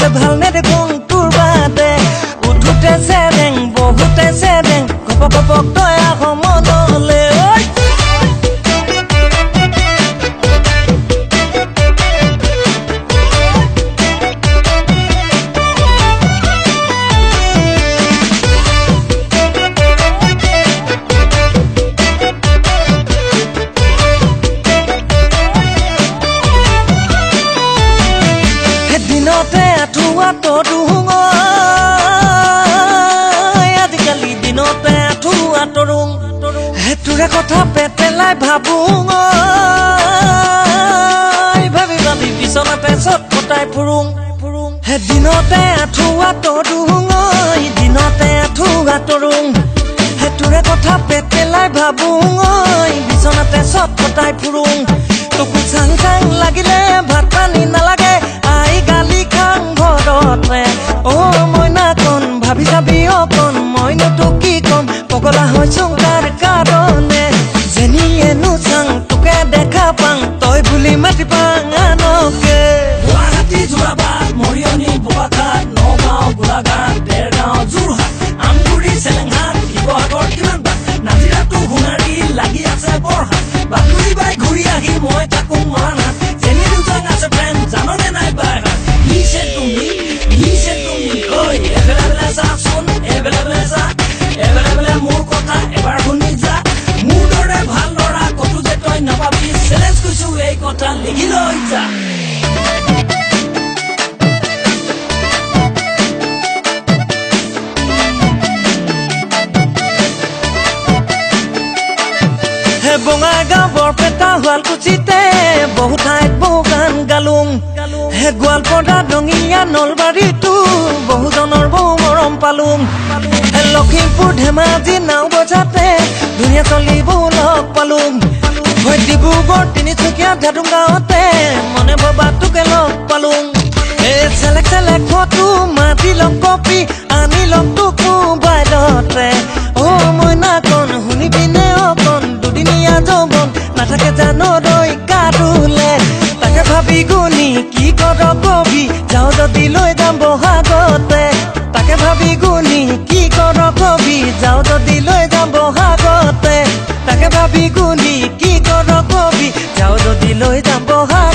যে ভাল নেদেখোঁ তোৰ বাদে উঠোতে চেৰেং বহুতে চেৰেং ঘপক ঘপক তই আহ মনলে দিনতে আঁঠুৱা তৰুং আজিকালি দিনতে আঁঠুৱা তৰুং সেইটোৰে কথা পেট পেলাই ভাবোং ভাবি ভাবি বিচনাতে চট পতাই ফুৰোং দিনতে আঁঠুৱা তৰুং দিনতে আঁঠুৱা তৰুং সেইটোৰে কথা পেট পেলাই ভাবোং বিচনাতে চট পতাই ফুৰোং তোকো চাং চাং লাগিলে ভাত পানী নালাগে গালি খাং ঘৰতে মইনা কণ ভাবি চাবি অকণ মইনো তোক কি কম পগলা হৈছো তাৰ কাৰণে যেনিয়েনো চাং তোকে দেখা পাং তই বুলি মাতি পাং আনকে গুৱাহাটী যোৰাবাট মৰিয়নি বোকাখাট নগাঁও গোলাঘাট দেৰগাঁও যোৰহাট আমগুৰি চেলেংহাট শিৱসাগৰ কিমান বাট নাজিৰাটো সোণাৰী লাগি আছে বৰহাট বাতৰি বাই ঘূৰি আহি মই থাকোঁ মৰাণহাট যেনি দুজন আছে ফ্ৰেণ্ড জাননে নাই বাই মোৰ কথা এবাৰ শুনি যা মোৰ দৰে ভাল ল'ৰা কতো যে তই নাপাবি চেলেঞ্জ কৈছো এই কথা লিখি লৈ যা বঙাইগাঁও বৰপেটা শুৱালকুছিতে বহু ঠাইত বহু গান গালোং গোৱালপাৰা ৰঙিয়া নলবাৰীতো বহুজনৰ বহু মৰম পালোং লখিমপুৰ ধেমাজি নাও বজাতে ধুনীয়া চলিবোৰ লগ পালোং ডিব্ৰুগড় তিনিচুকীয়া ধাদুং গাঁৱতে মনে ভবা তোকে লগ পালোং চেলেক চেলেক ফটো মাতি লগ কপি আনি লগ তোক মোবাইলতে মইনা কণ শুনিবিনে অকণ দুদিনীয়া যৌৱন নাথাকে জানো ৰৈ কাটোলে তাকে ভাবি গুণি কি কৰ কবি যাওঁ যদি লৈ যাম বহাগতে তাকে ভাবি গুণি কি কৰ কবি যাওঁ যদি লৈ যাম বহাগতে তাকে ভাবি গুণি কি কৰ কবি যাওঁ যদি লৈ যাম বহাগতে